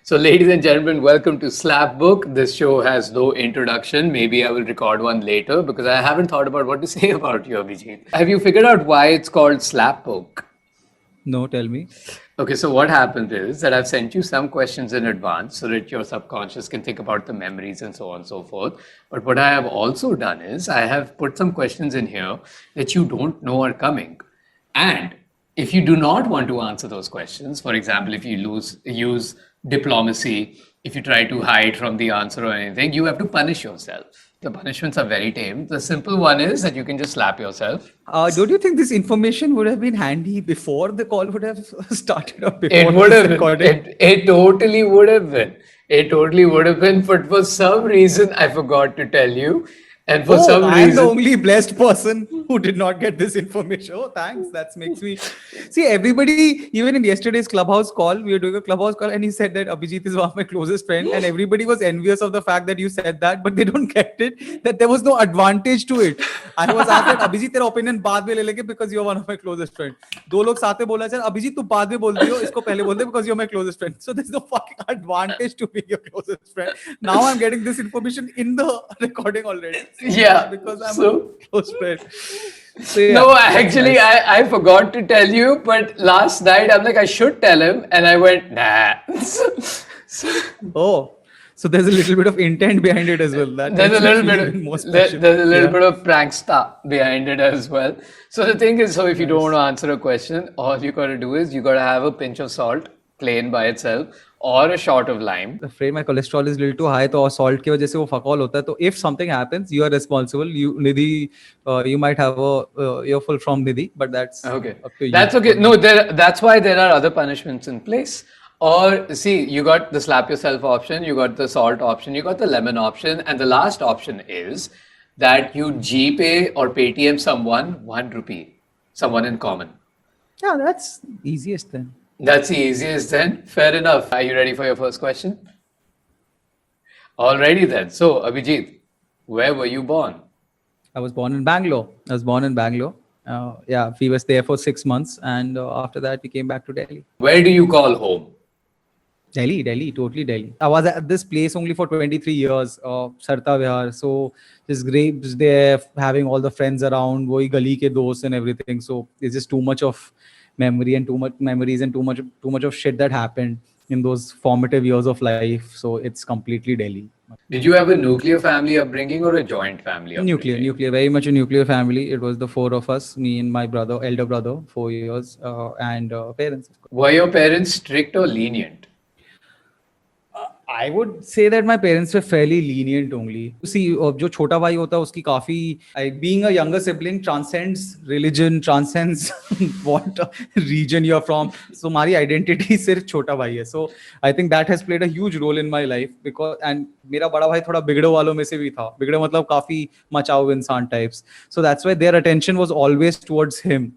So, ladies and gentlemen, welcome to SlapBook. This show has no introduction. Maybe I will record one later because I haven't thought about what to say about you, Abijit. Have you figured out why it's called SlapBook? No, tell me. Okay, so what happened is that I've sent you some questions in advance so that your subconscious can think about the memories and so on and so forth. But what I have also done is I have put some questions in here that you don't know are coming. And if you do not want to answer those questions, for example, if you use diplomacy, if you try to hide from the answer or anything, you have to punish yourself. The punishments are very tame. The simple one is that you can just slap yourself. Don't you think this information would have been handy before the call would have started or before It would this have been. recording? It totally would have been. It totally would have been. But for some reason, I forgot to tell you. And for some I am the reason, only blessed person who did not get this information. Oh, thanks. That makes me see everybody. Even in yesterday's clubhouse call, we were doing a clubhouse call, and he said that Abijit is one of my closest friends, and everybody was envious of the fact that you said that, but they don't get it that there was no advantage to it. I was asked that Abijit, तेरा opinion बाद में ले लेंगे because you're one of my closest friends. दो लोग साथ में बोला सर अभिजीत तू बाद में बोल दियो इसको पहले बोल दे because you're my closest friend. So there's no fucking advantage to being your closest friend. Now I'm getting this information in the recording already. yeah. Because I'm So, a close friend. So, yeah. no, actually, I forgot to tell you. But last night, I'm like, I should tell him. And I went, nah. Oh, so there's a little bit of intent behind it as well. There's a little bit of more special. there's a little bit of prankster behind it as well. So the thing is, so if you don't want to answer a question, all you gotta do is you gotta have a pinch of salt, plain by itself, or a shot of lime. I'm afraid my cholesterol is a little too high, तो salt की वजह से वो fuck all होता है. तो if something happens, you are responsible. You Nidhi, you might have a earful from Nidhi, but that's Okay. up to you. That's okay. No, that's why there are other punishments in place. Or see, you got the slap yourself option, you got the salt option, you got the lemon option, and the last option is that you GPay or Paytm someone 1 rupee, someone in common. Yeah, that's easiest then. That's the easiest then. Fair enough. Are you ready for your first question? Alrighty then. So, Abijit, where were you born? I was born in Bangalore. Yeah, we was there for 6 months, and after that we came back to Delhi. Where do you call home? Delhi, totally Delhi. I was at this place only for 23 years, Sarta Vihar. So just grapes there, having all the friends around, wohi gali ke dost and everything. So it's just too much of memory and too much memories and too much of shit that happened in those formative years of life. So it's completely Delhi. Did you have a nuclear family upbringing or a joint family upbringing? Nuclear, very much a nuclear family. It was the four of us, me and my brother, elder brother, 4 years, and parents. Were your parents strict or lenient? I would say that my parents were fairly lenient only. See, जो छोटा भाई होता है उसकी काफी being a younger sibling transcends religion, transcends what region you're from. So हमारी identity सिर्फ छोटा भाई है. So I think that has played a huge role in my life because and मेरा बड़ा भाई थोड़ा बिगड़े वालों में से भी था. बिगड़े मतलब काफी मचाऊ इंसान types. So that's why their attention was always towards him.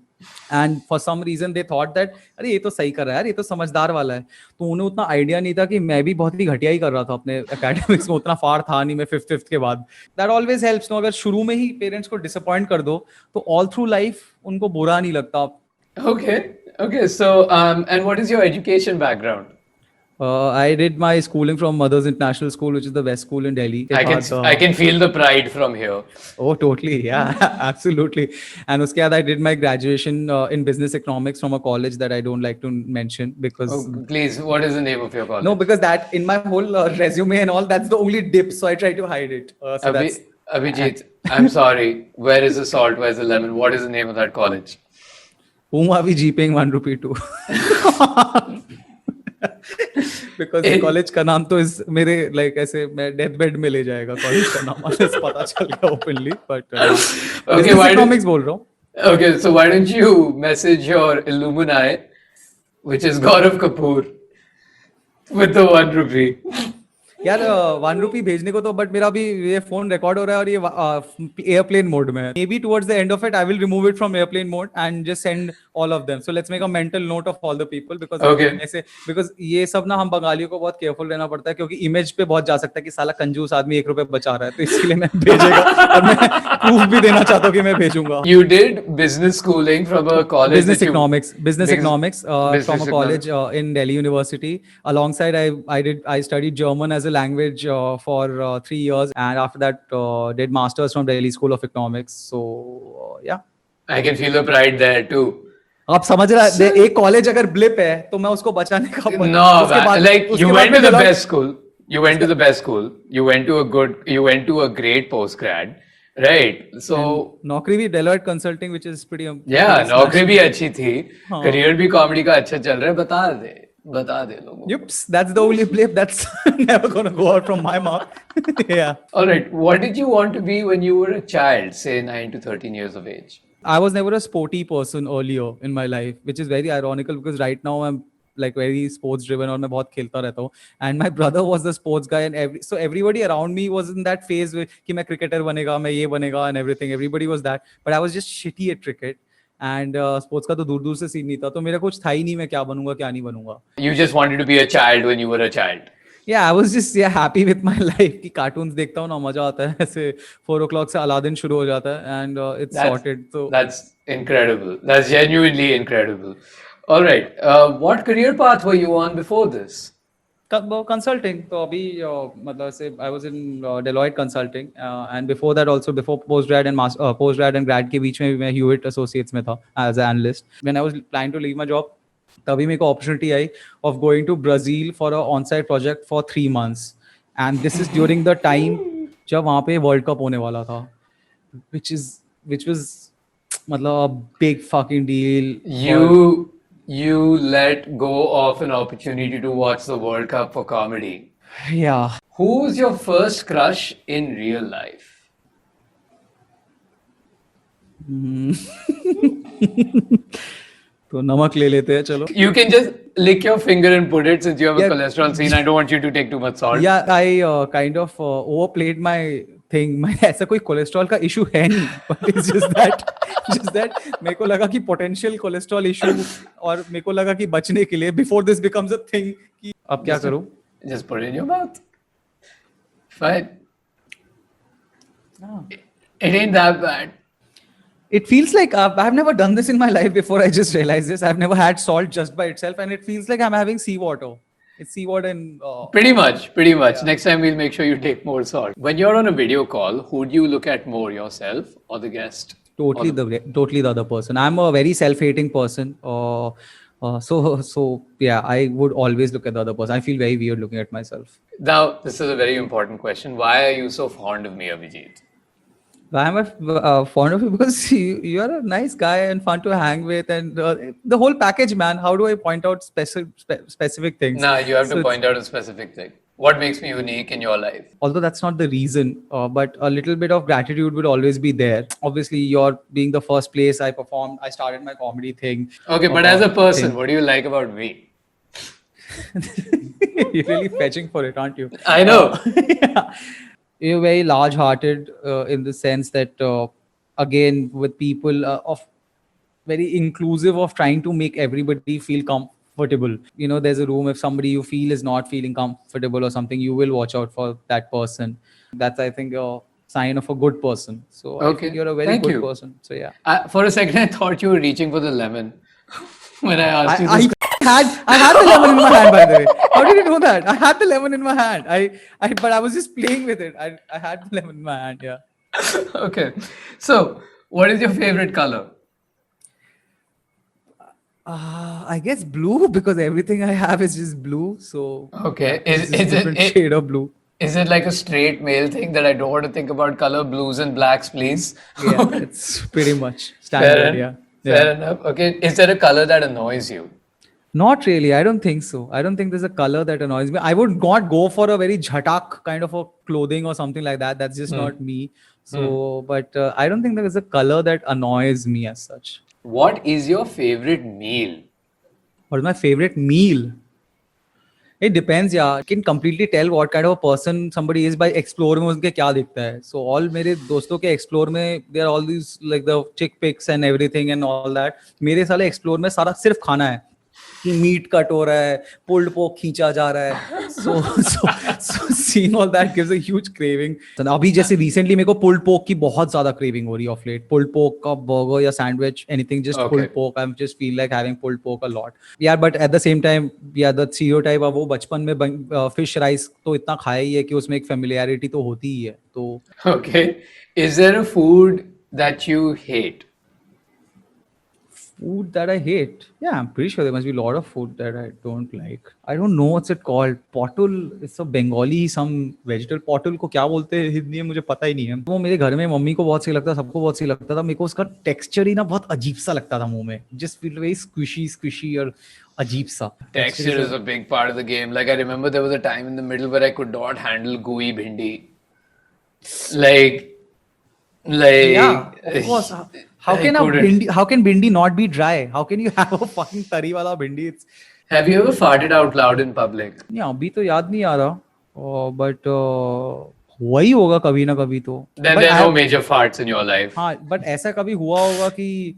And for some reason they thought that अरे ये तो सही कर रहा है यार, ये तो समझदार वाला है. तो उन्हें उतना आइडिया नहीं था कि मैं भी बहुत ही घटिया ही कर रहा था अपने एकेडमिक्स में. उतना फार था नहीं मैं फिफ्थ के बाद. That always helps. नो, अगर शुरू में ही पेरेंट्स को डिसअपॉइंट कर दो तो ऑल थ्रू लाइफ उनको बुरा नहीं लगता. Okay. So and what is your education background? I did my schooling from Mother's International School, which is the best school in Delhi. I can feel the pride from here. Oh, totally. Yeah, absolutely. And uske baad I did my graduation in business economics from a college that I don't like to mention because... Oh, please, what is the name of your college? No, because that in my whole resume and all, that's the only dip. So I try to hide it. Abijit, I'm sorry. Where is the salt? Where's the lemon? What is the name of that college? Whom are we GPing 1 rupee to? Because college का नाम तो इस मेरे like ऐसे मैं death bed में ले जाएगा कॉलेज का नाम अनलेस पता चल गया ओपनली बट okay, इकोनॉमिक्स बोल रहा हूँ. Okay, so why don't you message your Illuminati, which is Gaurav Kapoor, with the 1 rupee? यार 1 रुपी भेजने को तो, बट मेरा भी ये फोन रिकॉर्ड हो रहा है और ये एयरप्लेन मोड में है. May be towards the end of it I will remove it from airplane mode and just send all of them. So let's make a mental note of all the people, because Okay. ऐसे, because ये सब ना हम बंगालियों को बहुत careful रहना पड़ता है, क्योंकि इमेज पे बहुत जा सकता है कि साला कंजूस आदमी 1 रुपए बचा रहा है, तो इसलिए मैं भेजेगा और मैं प्रूफ भी देना चाहता हूँ कि मैं भेजूंगा. You did business schooling from a college Business that you economics business from a college economics. in Delhi University. Alongside, I studied German as a language for 3 years, and after that did masters from Delhi School of Economics. So yeah. I can feel the pride there too. आप समझ रहा है, एक college अगर blip है तो मैं उसको बचाने का No, उसके बाद like you उसके बाद went to मैं the Deloitte- best school. You went to the best school. You went to a great postgrad, right? So नौकरी भी Deloitte Consulting, which is pretty yeah, नौकरी भी अच्छी थी, हाँ. करियर भी कॉमेडी का अच्छा चल रहा है. बता दे लोगों को. Yups, that's the only blip that's never gonna go out from my mouth. Yeah. All right. What did you want to be when you were a child, say 9 to 13 years of age? I was never a sporty person earlier in my life, which is very ironical because right now I'm like very sports driven और मैं बहुत खेलता रहता हूँ. And my brother was the sports guy, and so everybody around me was in that phase where कि मैं cricketer बनेगा, मैं ये बनेगा and everything. Everybody was that, but I was just shitty at cricket. And sports का तो दूर दूर से सीन नहीं था, तो मेरा कुछ था ही नहीं मैं क्या बनूंगा क्या नहीं बनूंगा. You just wanted to be a child when you were a child. Yeah, I was just happy with my life कि cartoons देखता हूँ ना, मजा आता है. ऐसे 4 o'clock से अलादीन शुरू हो जाता है and it's sorted. So That's incredible. That's genuinely incredible. All right. What career path were you on before this? consulting. तो अभी मतलब से I was in Deloitte Consulting and before that also, before postgrad and grad के बीच में भी मैं Hewitt Associates में था as an analyst. When I was planning to leave my job, तभी मेरे को opportunity I of going to Brazil for a on-site project for 3 months, and this is during the time जब वहाँ पे World Cup होने वाला था, which was मतलब a big fucking deal. You let go of an opportunity to watch the World Cup for comedy. Yeah. Who was your first crush in real life? तो नमक ले लेते हैं चलो. You can just lick your finger and put it, since you have a cholesterol scene. I don't want you to take too much salt. Yeah, I kind of overplayed my thing. मैं ऐसा कोई cholesterol का issue है नहीं, but it's just that मेरे को लगा कि potential कोलेस्ट्रॉल इशू, और मेरे को लगा कि बचने के लिए before this becomes a thing कि अब क्या करूं? Just put it in your mouth. Fine. It ain't that bad. It feels like I've never done this in my life before. I just realized this. I've never had salt just by itself, and it feels like I'm having seawater. It's seawater and Pretty much. Yeah. Next time we'll make sure you take more salt. When you're on a video call, who do you look at more, yourself or the guest? Totally the other person. I'm a very self-hating person. So yeah, I would always look at the other person. I feel very weird looking at myself. Now, this is a very important question. Why are you so fond of me, Abijit? Why am I fond of you? Because you are a nice guy and fun to hang with, and the whole package, man. How do I point out specific things? Nah, you have to point out a specific thing. What makes me unique in your life? Although that's not the reason, but a little bit of gratitude would always be there. Obviously, you're being the first place I performed. I started my comedy thing. Okay, but as a person, what do you like about me? You're really fetching for it, aren't you? I know. Yeah. You're very large-hearted in the sense that, again, with people of very inclusive of trying to make everybody feel comfortable. You know, there's a room, if somebody you feel is not feeling comfortable or something, you will watch out for that person. That's, I think, a sign of a good person. So I think you're a very good person. So yeah. For a second, I thought you were reaching for the lemon when I asked you this. I had the lemon in my hand, by the way. How did you know that? I had the lemon in my hand. But I was just playing with it. I had the lemon in my hand. Yeah. Okay. So, what is your favorite color? I guess blue, because everything I have is just blue. So okay, is a different shade of blue. Is it like a straight male thing that I don't want to think about color, blues and blacks, please? Yeah, it's pretty much standard. Fair enough. Okay. Is there a color that annoys you? Not really. I don't think so. I don't think there's a color that annoys me. I would not go for a very jhatak kind of a clothing or something like that. That's just not me. So, but I don't think there is a color that annoys me as such. What is your favorite meal? What is my favorite meal? It depends, yeah. You can completely tell what kind of a person somebody is by explore में उनके क्या दिखता है. So all मेरे दोस्तों के explore में there are all these like the chick pics and everything and all that. मेरे साले explore में सारा सिर्फ खाना है. कि मीट कट हो रहा है, पुल्ड पोक खींचा जा रहा है. So seeing all that gives a huge craving. अभी जैसे recently मेरे को पुल्ड पोक की बहुत ज्यादा craving हो रही है ऑफ लेट. पुल्ड पोक का burger या sandwich, anything just pulled pork. I just feel like having pulled pork a lot. Yeah, but at the same time, yeah, the stereotype of वो बचपन में fish rice तो इतना खाया ही है कि उसमें एक familiarity तो होती ही है. तो Okay. Is there a food that you hate? food that I hate. Yeah, I'm pretty sure there must be a lot of food that I don't like. I don't know what's it called. Potul. It's a Bengali some vegetable. Potul को क्या बोलते हैं हिंदी में मुझे पता ही नहीं है. वो मेरे घर में मम्मी को बहुत सही लगता था, सबको बहुत सही लगता था. मेरे को उसका टेक्सचर ही ना बहुत अजीब सा लगता था मुंह में. Just feel very squishy और अजीब सा. Texture is a big part of the game. Like I remember there was a time in the middle where I could not handle gooey bhindi. Like Yeah, of course. How can bhindi not be dry? How can you have a fucking tari wala bhindi? Have you ever farted out loud in public? Yeah, अभी तो याद नहीं आ रहा. But हुआ ही होगा कभी ना कभी तो. Then there are no major farts in your life. हाँ, but ऐसा कभी हुआ होगा कि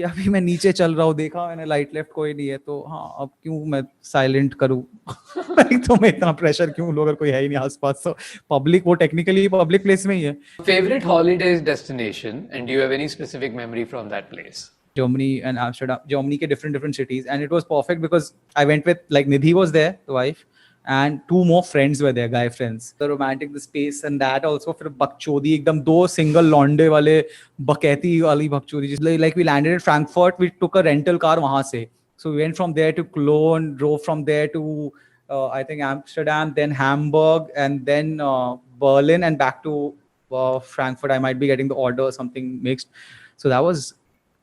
अभी मैं नीचे चल रहा हूँ, देखा मैंने लाइट लेफ्ट कोई नहीं है तो हाँ अब क्यों मैं साइलेंट करूँ. तो मैं इतना प्रेशर क्यों लूँ अगर कोई है ही नहीं आसपास. तो पब्लिक वो टेक्निकली पब्लिक प्लेस में ही है. Favorite holidays destination, and do you have any specific memory from that place? Germany and Amsterdam. Germany के different cities, and it was perfect because I went with like Nidhi was there, the wife, and two more friends were there, guy friends. The romantic, the space, and that also. फिर बकचोदी एकदम दो single लौंडे वाले बकैती वाली बकचोदी. Like we landed at Frankfurt, we took a rental car वहाँ से. So we went from there to Cologne, drove from there to I think Amsterdam, then Hamburg, and then Berlin, and back to Frankfurt. I might be getting the order or something mixed. So that was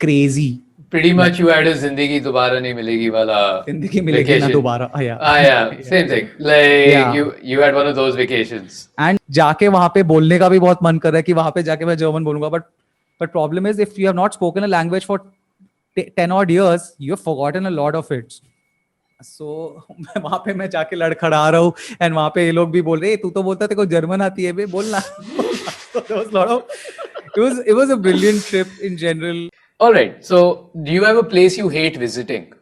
crazy. Pretty much you had a zindagi dobara nahi milegi wala Zindagi milegi na dobara. Yeah. Same thing. Like you had one of those vacations. And जाके वहाँ पे बोलने का भी बहुत मन कर रहा है कि वहाँ पे जाके मैं जर्मन बोलूंगा. But problem is if you have not spoken a language for 10 odd years, you have forgotten a lot of it. So वहाँ पे मैं जाके लड़खड़ा रहा हूँ and वहाँ पे ये लोग भी बोल रहे तू तो बोलता तेरे को जर्मन आती है बे बोलना. So there was a lot of it was a brilliant trip in general. All right. So do you have a place you hate visiting?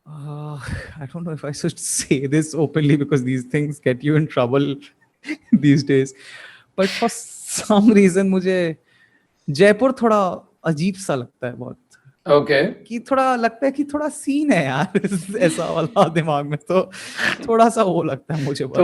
I don't know if I should say this openly because these things get you in trouble these days. But for some reason मुझे जयपुर थोड़ा अजीब सा लगता है बहुत. Okay. कि थोड़ा लगता है कि थोड़ा सीन है यार ऐसा वाला दिमाग में तो थोड़ा सा वो लगता है मुझे बस.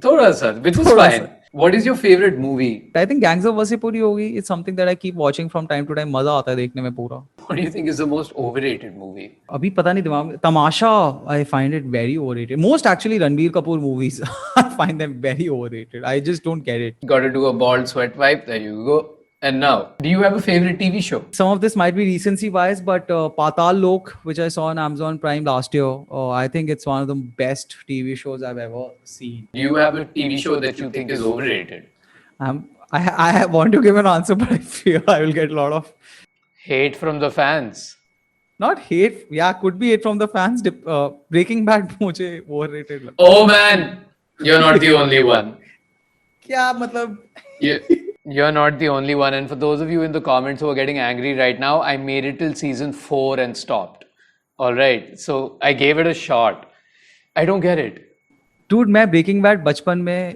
थोड़ा सा which is fine. What is your favorite movie? I think Gangs of Wasseypur होगी. It's something that I keep watching from time to time. मजा आता है देखने में पूरा. What do you think is the most overrated movie? अभी पता नहीं दिमाग में. तमाशा I find it very overrated. Most actually Ranbir Kapoor movies I find them very overrated. I just don't get it. Got to do a bald sweat wipe. There you go. And now, do you have a favorite TV show? Some of this might be recency bias, but Patal Lok, which I saw on Amazon Prime last year, I think it's one of the best TV shows I've ever seen. Do you have a TV show that you think is overrated? I want to give an answer, but I fear I will get a lot of hate from the fans. Not hate, yeah, could be hate from the fans. Breaking Bad, मुझे overrated लगता. Oh man, you're not the only one. क्या मतलब? You're not the only one. And for those of you in the comments who are getting angry right now, I made it till season 4 and stopped. All right. So I gave it a shot. I don't get it. Dude, मैं Breaking Bad बचपन में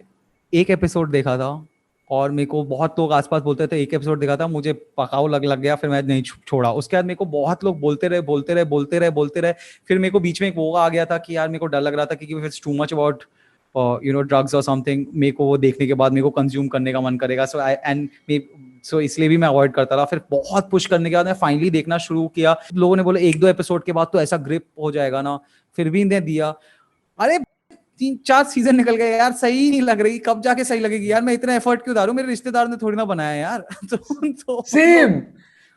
एक episode देखा था और मेरे को बहुत लोग आसपास बोलते थे एक एपिसोड देखा था मुझे पकाऊ लग गया फिर मैं नहीं छोड़ा. उसके बाद मेरे को बहुत लोग बोलते रहे फिर मेरे को बीच में एक वो आ गया था कि यार मेरे को डर लग रहा था कि it's too much about drugs और समथिंग मेरे को वो देखने के बाद मेरे को कंज्यूम करने का मन करेगा. सो इसलिए भी मैं अवॉइड करता रहा. फिर बहुत पुश करने के बाद मैं फाइनली देखना शुरू किया. लोगों ने बोला 1-2 एपिसोड के बाद तो ऐसा ग्रिप हो जाएगा ना. फिर भी इन्हें दिया. अरे 3-4 सीजन निकल गए यार. सही नहीं लग रही. कब जाके सही लगेगी यार. मैं इतना एफर्ट क्यों डालूं. मेरे रिश्तेदार ने थोड़ी ना बनाया यार.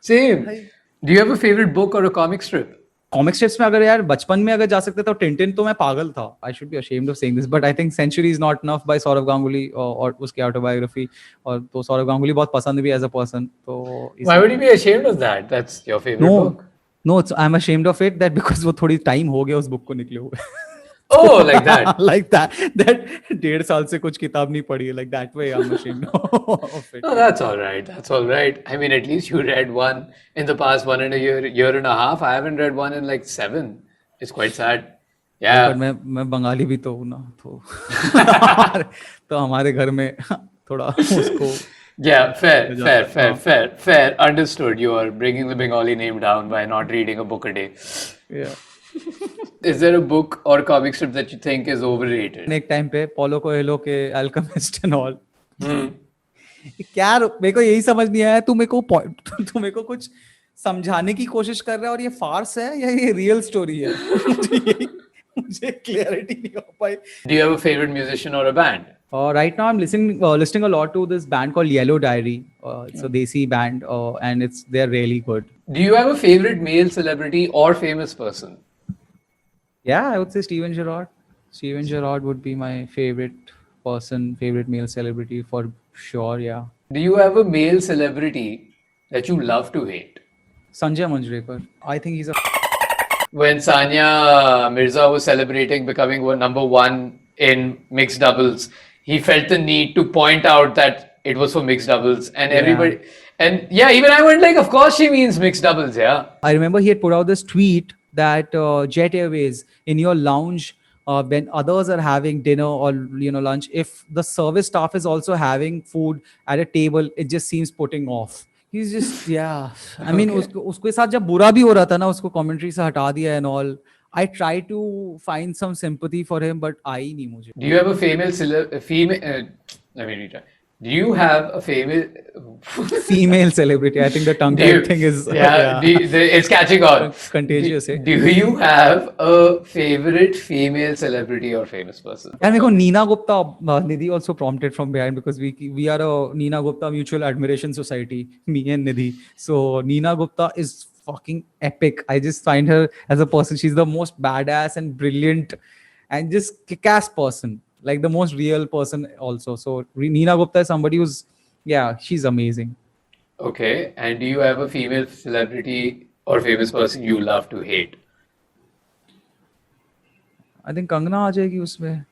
Same. Do you have a favorite book or a comic strip? Comic strips में अगर यार बचपन में अगर जा सकते तो टिंटिन तो मैं पागल था. I should be ashamed of saying this but I think century is not enough by Sourav Ganguly और उसकी ऑटोबायोग्राफी. और तो सौरभ गांगुली बहुत पसंद भी एज अ पर्सन. तो Why would you be ashamed of that? That's your favorite book. No, I'm ashamed of it that because वो थोड़ी time हो गया उस book को निकले हुए. Oh, like that. Like that 1.5 साल से कुछ किताब नहीं पढ़ी है. Like that way I'm ashamed of it. Oh, that's all right. That's all right. I mean, at least you read one in the past 1.5 year and a half. I haven't read one in like 7. It's quite sad. पर Yeah. मैं बंगाली भी तो हूँ ना, तो तो हमारे घर में थोड़ा उसको Yeah, fair, जाता fair, है. fair, हाँ. fair, fair. Understood. You are bringing the Bengali name down by not reading a book a day. Yeah. Is there a book or comic strip that you think is overrated? एक time पे पोलो Coelho के alchemist and all, Hmm. क्या मेरे को यही समझ नहीं आया, तू मेरे को कुछ समझाने की कोशिश कर रहा है और ये फार्स है या ये रियल स्टोरी है? मुझे क्लियरिटी नहीं हो पाई. Do you have a favorite musician or a band? Right now I'm listening a lot to this band called Yellow Diary. It's a Desi band, and they're really good. Do you have a favorite male celebrity or famous person? Yeah, I would say Steven Gerrard. Steven Gerrard would be my favorite person, favorite male celebrity for sure. Yeah. Do you have a male celebrity that you love to hate? Sanjay Manjrekar. I think he's a When Sania Mirza was celebrating becoming number one in mixed doubles, he felt the need to point out that it was for mixed doubles, and Yeah. everybody, and yeah, even I went like, of course she means mixed doubles, yeah. I remember he had put out this tweet that Jet Airways in your lounge, when others are having dinner or lunch, if the service staff is also having food at a table, it just seems putting off. He's just I mean उसके साथ जब बुरा भी हो रहा था ना, उसको commentary से हटा दिया and all. I try to find some sympathy for him, but आई नहीं मुझे. Do you have a female? Let me retry. Do you have a Female celebrity? I think the tongue tied thing is it's catching on. Contagious. Do you have a favorite female celebrity or famous person? And मेरे को Neena Gupta, Nidhi also prompted from behind because we are a Neena Gupta mutual admiration society, me and Nidhi. So Neena Gupta is fucking epic. I just find her as a person, she's the most badass and brilliant and just kick-ass person, like the most real person also. So Neena Gupta is somebody who's she's amazing. Okay, and do you have a female celebrity or famous person you love to hate? I think Kangana आ जाएगी उसमें.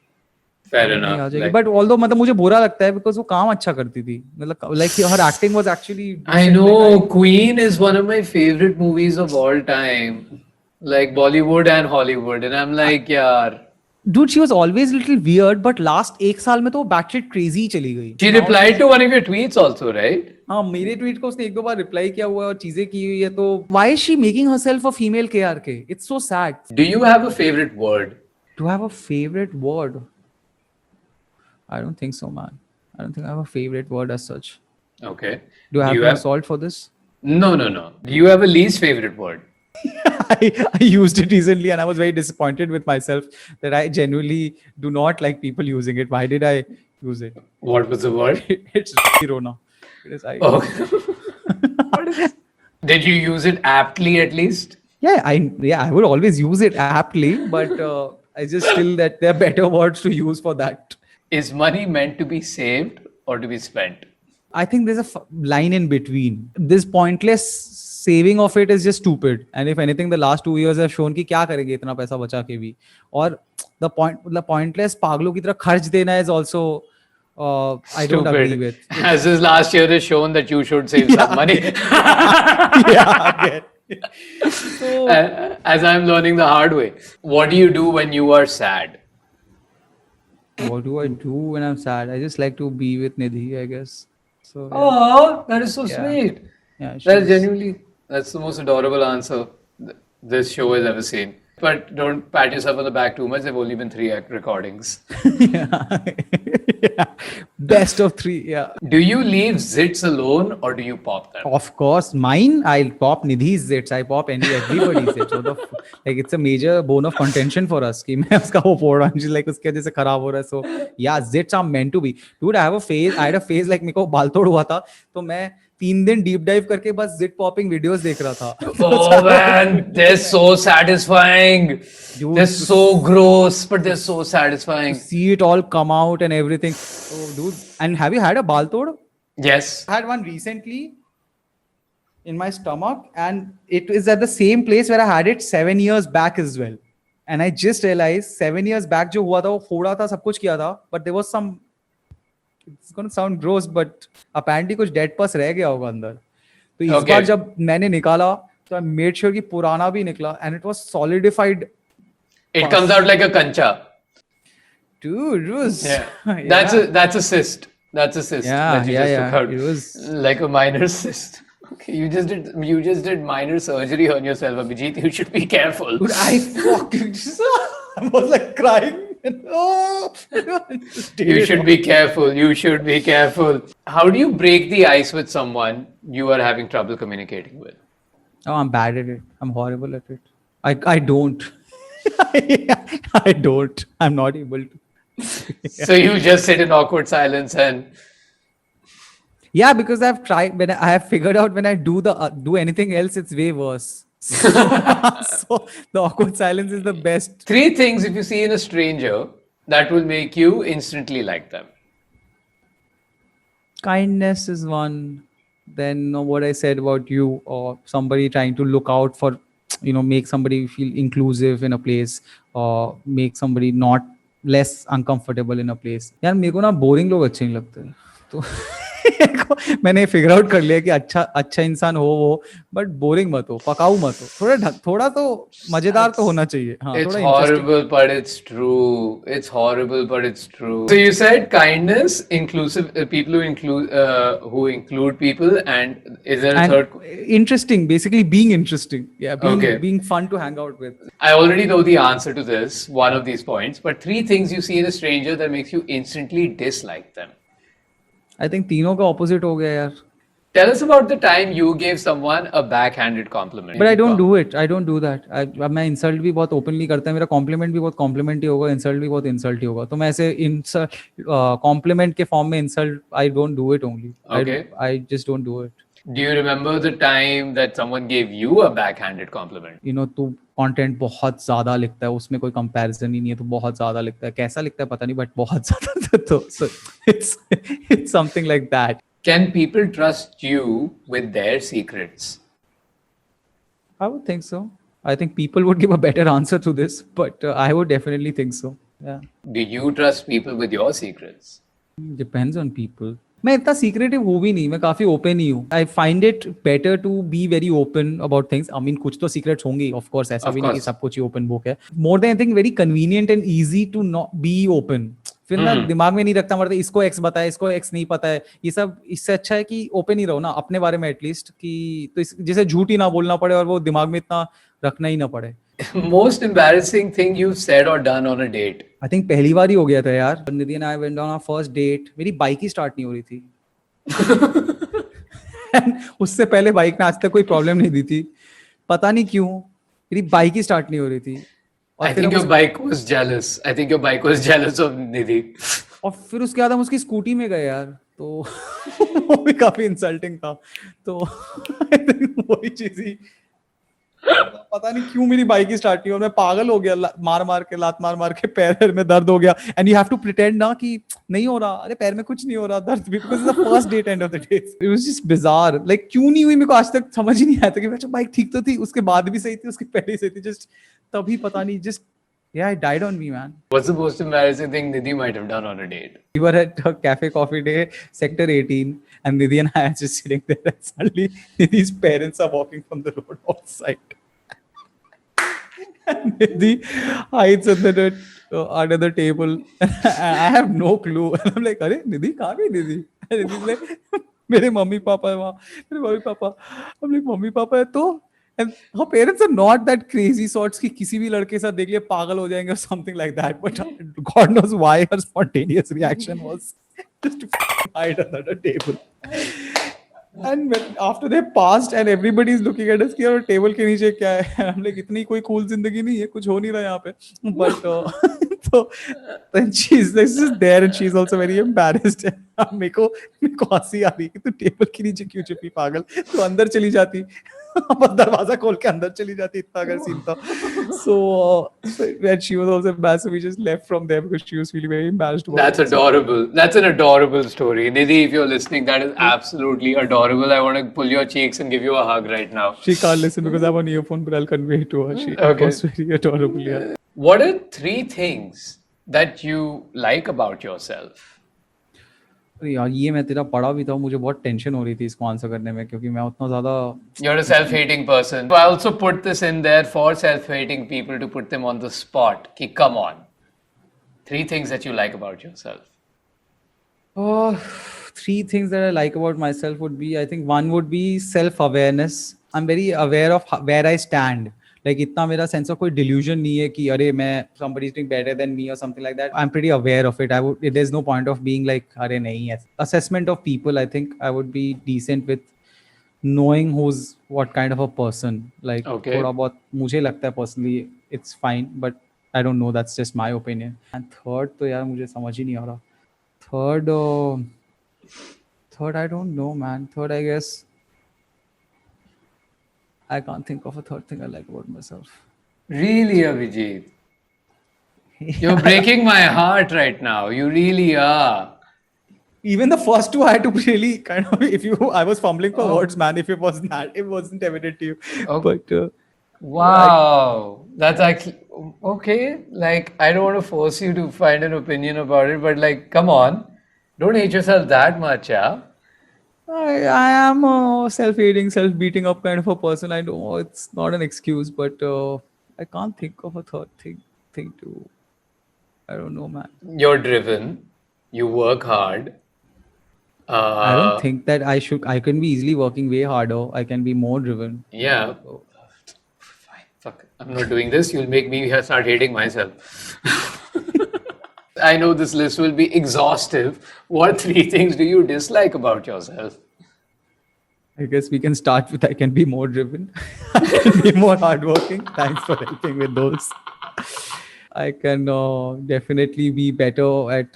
Fair enough. But although मतलब मुझे बुरा लगता है because वो काम अच्छा करती थी, मतलब like her acting was actually. I know Queen is one of my favorite movies of all time, like Bollywood and Hollywood, and I'm like, yaar. Dude, she was always a little weird, but last 1 साल में तो batshit crazy चली गई. She replied to one of your tweets also, right? हाँ, मेरे tweet को उसने 1-2 बार reply किया हुआ है और चीजें की हुई है, तो why is she making herself a female KRK? It's so sad. Do you have a favorite word? Do I have a favorite word? I don't think so, man. I don't think I have a favorite word as such. Okay. Do I have to solve for this? No. Do you have a least favorite word? I used it recently and I was very disappointed with myself that I genuinely do not like people using it. Why did I use it? What was the word? It's Rona. It is I. Oh. What is it? Did you use it aptly at least? Yeah, I would always use it aptly, but I just feel that there are better words to use for that. Is money meant to be saved or to be spent? I think there's a line in between. This pointless saving of it is just stupid. And if anything, the last 2 years have shown कि क्या करेंगे इतना पैसा बचा के भी. और the pointless पागलों की तरह खर्च देना is also I don't agree with. As this last year has shown that you should save some money. Yeah. So, as I'm learning the hard way. What do you do when you are sad? What do I do when I'm sad? I just like to be with Nidhi, I guess. So. Yeah. Oh, that is so sweet. Yeah, that is genuinely, that's the most adorable answer this show has ever seen. But don't pat yourself on the back too much. There've only been 3 recordings. Yeah. Best of 3. Yeah. Do you leave zits alone or do you pop them? Of course, mine. I'll pop Nidhi's zits. I pop everybody's zits. So like it's a major bone of contention for us. कि मैं उसका वो फोड़ रहा हूँ, like उसके वजह से खराब हो रहा है. So yeah, zits are meant to be. Dude, I had a phase like मेरे को बाल तोड़ हुआ था, तो मैं 3 दिन डीप डाइव करके बस zit popping videos देख रहा था. Oh man, they're so satisfying. Dude, they're so gross, but they're so satisfying. To see it all come out and everything. Oh, dude. And have you had a bal tod? Yes. I had one recently. in my stomach, and it is at the same place where I had it 7 years back as well. And I just realized 7 years back जो हुआ था वो फोड़ा था, सब कुछ किया था, but there was some, it's going to sound gross, but apparently कुछ dead pus रह गया होगा अंदर. तो इस Okay. बार जब मैंने निकाला तो I made sure कि पुराना भी निकला, and it was solidified. It comes out like a kancha. Dude, it was Yeah. That's a cyst. That's a cyst. that you just took out. It was like a minor cyst. Okay, you just did minor surgery on yourself, Abijit. You should be careful. Dude, I fucking I was like crying. Oh, You should be careful. You should be careful. How do you break the ice with someone you are having trouble communicating with? Oh, I'm bad at it. I'm horrible at it. I don't. I don't. I'm not able to. So you just sit in awkward silence and Yeah, because I've tried. When I have figured out when I do anything else, it's way worse. So the awkward silence is the best. 3 things if you see in a stranger that will make you instantly like them. Kindness is one. Then what I said about you, or somebody trying to look out for, make somebody feel inclusive in a place, or make somebody not less uncomfortable in a place. यार मेरे को ना boring लोग अच्छे नहीं लगते, तो मैंने फिगर आउट कर लिया कि अच्छा इंसान हो वो, बट बोरिंग मत हो, पकाऊ मत हो, थोड़ा तो मजेदार तो होना चाहिए. हाँ, It's थोड़ा horrible, but it's true. It's horrible, but it's true. So you said kindness, inclusive, people who include people, and is there a and third? interesting, basically being interesting. Yeah, Okay. being fun to hang out with. I already know the answer to this, one of these points, but 3 things you see in a stranger that makes you instantly dislike them. I think तीनों का opposite हो गया यार. Tell us about the time you gave someone a backhanded compliment. But I don't do it. I don't do that. अब मैं insult भी बहुत openly करता है. मेरा compliment भी बहुत compliment ही होगा, insult भी बहुत insult ही होगा. तो मैं ऐसे compliment के form में insult, I don't do it only. Okay. I just don't do it. Do you remember the time that someone gave you a backhanded compliment? तू कंटेंट बहुत ज्यादा लिखता है, उसमें कोई कंपैरिजन ही नहीं है, तो बहुत ज्यादा लिखता है, कैसा लिखता है पता नहीं, बट बहुत ज्यादा. तो it's something like that. Can people trust you with their secrets? I would think so. I think people would give a better answer to this, but I would definitely think so. Yeah. Do you trust people with your secrets? Depends on people. मैं इतना secretive हूँ भी नहीं, मैं काफी open ही हूँ. I find it better to be very open about things. I mean कुछ तो सीक्रेट्स होंगे ऑफ कोर्स, ऐसा भी नहीं कि सब कुछ ही ओपन बुक है. More than I think very convenient and easy to not be open. फिर ना दिमाग में नहीं रखता मरते, इसको एक्स पता है, इसको एक्स नहीं पता है, ये सब. इससे अच्छा है कि ओपन ही रहो ना अपने बारे में एटलीस्ट, कि तो जैसे झूठ ही ना बोलना पड़े और वो दिमाग में इतना रखना ही ना पड़े. Most embarrassing thing you've said or done on a date? I think पहली बार ही हो गया था यार. Nidhi and I went on our first date. मेरी बाइक ही स्टार्ट नहीं हो रही थी. उससे पहले बाइक ने आज तक कोई प्रॉब्लम नहीं दी थी, पता नहीं क्यों मेरी बाइक ही स्टार्ट नहीं हो रही थी. I think your bike was jealous. I think your bike was jealous of Nidhi. और फिर उसके बाद हम उसकी स्कूटी में गए यार, तो वो भी काफी इंसल्टिंग था. तो वही चीज ही, पता नहीं क्यों मेरी बाइक ही स्टार्ट नहीं हो. मैं पागल हो गया, लात मार के पैर में दर्द हो गया. And you have to pretend ना कि नहीं हो रहा, अरे पैर में कुछ नहीं हो रहा, दर्द भी, because it's the first date and of the day. It was just bizarre. Like क्यों नहीं हुई मेरे को आज तक समझ ही नहीं आया था कि अच्छा बाइक ठीक तो थी, उसके बाद भी सही थी, उसके पहले ही सही थी, जस्ट तभी पता नहीं, just yeah, it died on me, man. What's the most embarrassing thing Nidhi might have done on a date? We were at a cafe coffee day, sector 18, and Nidhi and I are just sitting there, and suddenly Nidhi's parents are walking from the road outside. And Nidhi hides under the table. And I have no clue. And I'm like, "Arey, Nidhi, kahan gayi Nidhi?" And Nidhi's like, "मेरे mummy papa है वहाँ." मेरे mummy papa. I'm like, "mummy papa है तो?" And her parents are not that crazy sorts कि किसी भी लड़के के साथ देख लिया पागल हो जाएंगे or something like that. But God knows why her spontaneous reaction was just to hide under the table. And after they passed and everybody is looking at us कि यार टेबल के नीचे क्या है, and I'm like इतनी कोई cool जिंदगी नहीं है, कुछ हो नहीं रहा यहाँ पे. But so then she's just there and she's also very embarrassed. मेरे को हंसी आ रही कि तू टेबल के नीचे क्यों छुपी पागल, तू अंदर चली जाती, बस दरवाजा खोल के अंदर चली जाती, इतना अगर सीन था. So when she was also embarrassed, we just left from there because she was feeling very embarrassed about That's it. So, adorable. That's an adorable story. Nidhi, if you're listening, that is absolutely adorable. I want to pull your cheeks and give you a hug right now. she can't listen because I have an earphone, but I'll convey it to her. It Okay. was very adorable. Yeah. What are 3 things that you like about yourself? अरे यार ये मैं तेरा पढ़ा भी था, मुझे बहुत टेंशन हो रही थी इसको आंसर करने में, क्योंकि मैं उतना ज्यादा. You're a self-hating person. So I also put this in there for self-hating people to put them on the spot. Ki, come on. 3 things that you like about yourself. Oh, 3 things that I like about myself would be, I think one would be self-awareness. I'm very aware of where I stand. Like इतना मेरा sense of कोई delusion नहीं है कि अरे मैं somebody is doing better than me or something like that. I'm pretty aware of it. There's no point of being like अरे नहीं है. Assessment of people, I think I would be decent with knowing who's what kind of a person. Like Okay. थोड़ा बहुत मुझे लगता है personally it's fine, but I don't know. That's just my opinion. And third तो यार मुझे समझ ही नहीं आ रहा. Third, I don't know, man. Third, I guess I can't think of a third thing I like about myself. Really, Abijit? You're breaking my heart right now. You really are. Even the first two, I had to really kind of. I was fumbling for words, man. If it wasn't evident to you. Okay. But Wow, that's actually okay. Like, I don't want to force you to find an opinion about it, but like, come on, don't hate yourself that much, yeah? I am a self-hating, self-beating up kind of a person. I know it's not an excuse, but I can't think of a third thing to. I don't know, man. You're driven, you work hard. I don't think that I can be easily working way harder. I can be more driven. Yeah. Fine, fuck. I'm not doing this. You'll make me start hating myself. I know this list will be exhaustive. What 3 things do you dislike about yourself? I guess we can start with I can be more driven. I can be more hardworking. Thanks for helping with those. I can definitely be better at,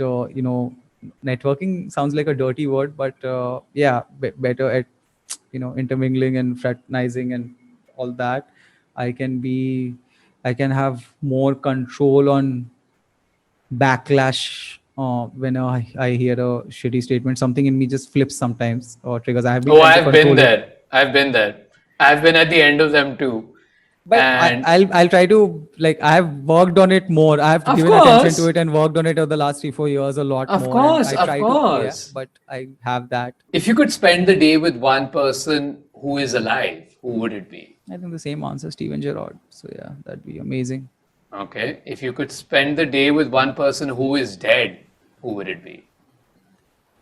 networking sounds like a dirty word, but better at, intermingling and fraternizing and all that. I can have more control on backlash when I hear a shitty statement. Something in me just flips sometimes or triggers. I have been trying to I've been control it. there. I've been there. I've been at the end of them too. But And I'll try to, like, I have worked on it more. I have Of given course. attention to it and worked on it over the last 3-4 years a lot Of more. course, and I of try course. To, but I have that. if you could spend the day with one person who is alive, who would it be? I think the same answer, Steven Gerrard. So yeah, that'd be amazing. Okay. If you could spend the day with one person who is dead, who would it be?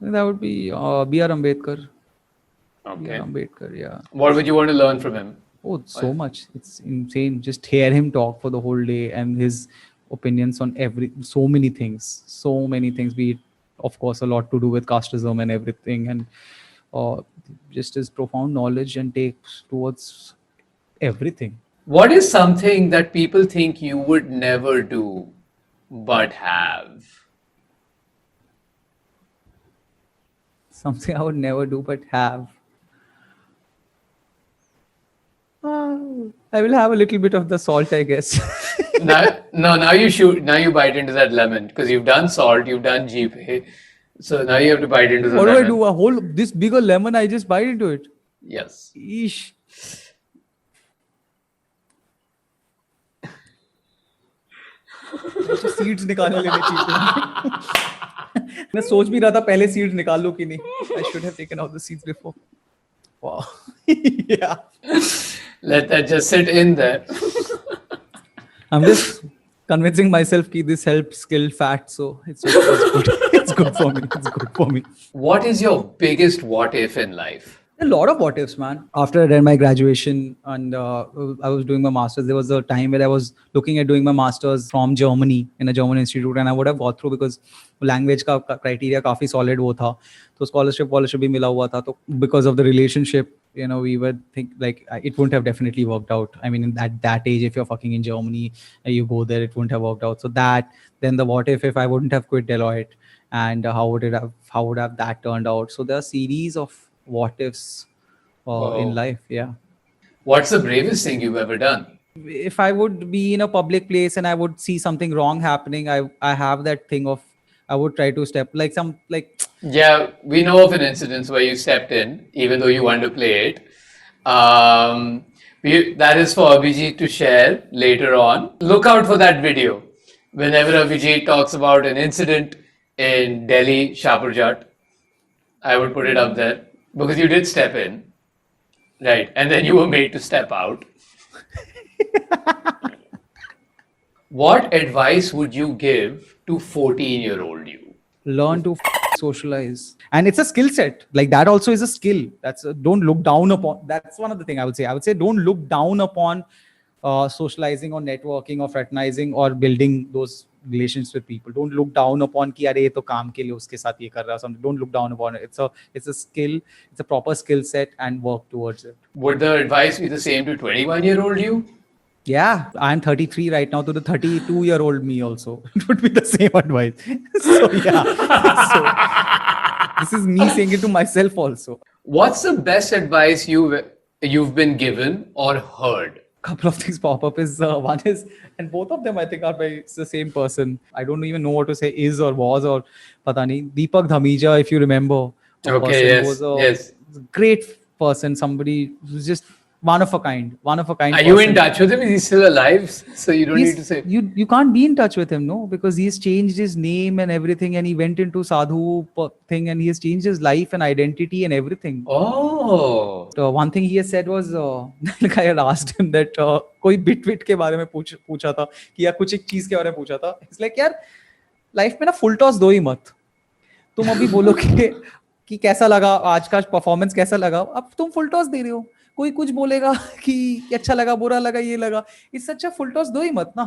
I think that would be B.R. Ambedkar. Okay. B.R. Ambedkar, yeah. What would you want to learn from him? Oh, so much. It's insane. Just hear him talk for the whole day and his opinions on so many things. Be it, of course, a lot to do with casteism and everything, and just his profound knowledge and takes towards everything. What is something that people think you would never do but have? Something I would never do but have. I will have a little bit of the salt, I guess. Now you shoot. Now you bite into that lemon because you've done salt, you've done GPay. So now you have to bite into the What lemon. do I do? This bigger lemon, I just bite into it. Yes. Eesh. Seeds निकालने लेने चाहिए. मैं सोच भी रहा था पहले seeds निकाल लो कि नहीं. I should have taken out the seeds before. Wow. Yeah. Let that just sit in there. I'm just convincing myself that this helps kill fat, so it's good. It's good for me. It's good for me. What is your biggest what if in life? A lot of what ifs, man. After I did my graduation and I was doing my master's, there was a time where I was looking at doing my master's from Germany in a German institute, and I would have got through because language का criteria काफी solid वो था. तो scholarship भी मिला हुआ था. तो because of the relationship, we would think like it wouldn't have definitely worked out. I mean, at that age, if you're fucking in Germany and you go there, it wouldn't have worked out. So then the what if I wouldn't have quit Deloitte and how would have that turned out. So there are series of what ifs in Oh, life. Yeah. what's the bravest thing you've ever done? If I would be in a public place and I would see something wrong happening, I have that thing of I would try to step like some like Yeah, we know of an incident where you stepped in, even though you wanted to play it. That is for Abhijit to share later on. Look out for that video. Whenever Abhijit talks about an incident in Delhi, Shapurjat, I would put it up there because you did step in, right? And then you were made to step out. What advice would you give to 14-year-old you? learn to socialize, and it's a skill set. Like that also is a skill. Don't look down upon. That's one of the thing I would say. I would say don't look down upon socializing or networking or fraternizing or building those relations with people. Don't look down upon कि अरे ये तो काम के लिए उसके साथ ये कर रहा है something. Don't look down upon it. It's a skill. It's a proper skill set and work towards it. Would the advice be the same to 21-year-old you? Yeah, I'm 33 right now. To the 32-year-old me also, it would be the same advice. So yeah, so this is me saying it to myself also. What's the best advice you've been given or heard? Couple of things pop up is one is, and both of them I think are by the same person. I don't even know what to say is or was or pata nahi. Deepak Dhamija, if you remember, Okay, yes, was a yes. great person. Somebody who's just one of a kind. One of a kind. Are you in person. touch with him? Is he still alive? So you don't need to say. You can't be in touch with him, no, because he's changed his name and everything, and he went into sadhu thing, and he has changed his life and identity and everything. Oh. One thing he has said was, like I had asked him that कोई bit के बारे में पूछा था कि या कुछ एक चीज के बारे में पूछा था. It's like यार लाइफ में ना फुल टॉस दो ही मत. तुम अभी बोलो कि कैसा लगा आज का परफॉर्मेंस कैसा लगा, अब तुम फुल टॉस दे रहे हो. कोई कुछ बोलेगा कि अच्छा लगा बुरा लगा ये लगा. It's such a full toss दो ही मत ना.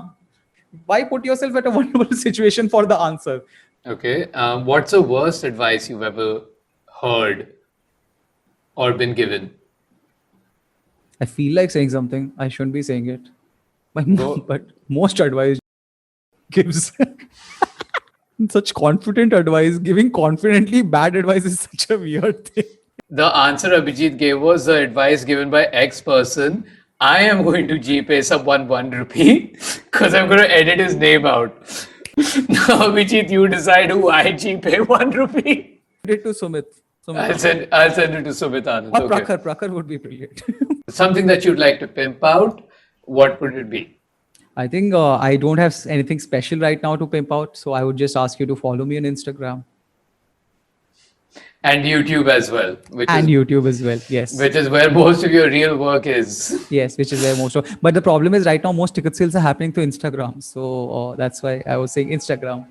Why put yourself at a vulnerable situation for the answer? Okay. What's the worst advice you've ever heard or been given? I feel like saying something. I shouldn't be saying it. Go. But most advice gives such confident advice. Giving confidently bad advice is such a weird thing. The answer Abhijit gave was the advice given by X person. I am going to GPay someone 1 rupee because I'm going to edit his name out. Now, Abhijit, you decide who I GPay 1 rupee. Put it to Sumit. I'll send it to Sumit Anand. Or Okay. Prakhar would be brilliant. Something that you'd like to pimp out, what would it be? I think I don't have anything special right now to pimp out. So I would just ask you to follow me on Instagram. And YouTube as well. And YouTube as well. Yes. Which is where most of your real work is. Yes, which is where most of. But the problem is right now most ticket sales are happening through Instagram. So that's why I was saying Instagram.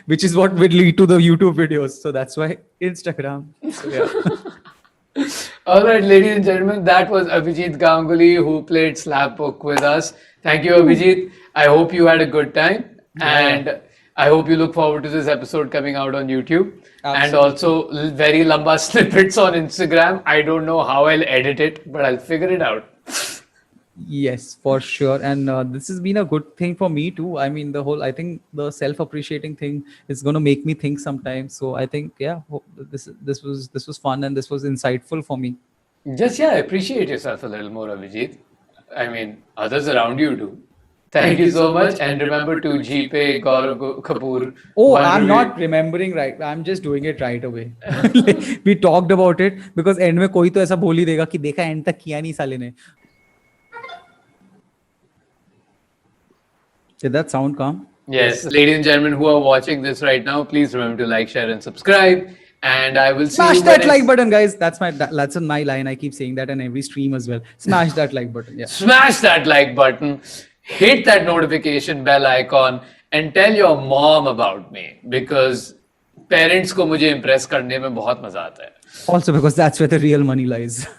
Which is what will lead to the YouTube videos. So that's why Instagram. So, yeah. All right, ladies and gentlemen, that was Abijit Ganguly who played SlapBook with us. Thank you, Abijit. I hope you had a good time. And I hope you look forward to this episode coming out on YouTube. Absolutely. And also very lamba snippets on Instagram. I don't know how I'll edit it, but I'll figure it out. Yes, for sure. And this has been a good thing for me too. I mean, I think the self-appreciating thing is going to make me think sometimes. So I think, yeah, this was fun and this was insightful for me. Just, appreciate yourself a little more, Abhijit. I mean, others around you do. Thank you so much. And remember to GPay Gaurav Kapoor. Oh, I'm not remembering right. I'm just doing it right away. We talked about it because end में कोई तो ऐसा बोल ही देगा कि देखा end तक किया नहीं साले ने. Did that sound calm? Yes, ladies and gentlemen who are watching this right now, please remember to like, share, and subscribe. And I will see Smash you that like button, guys. That's my line. I keep saying that in every stream as well. Smash that like button. Yeah. Smash that like button. Hit that notification bell icon and tell your mom about me because parents को मुझे impress करने में बहुत मजा आता है. Also because that's where the real money lies.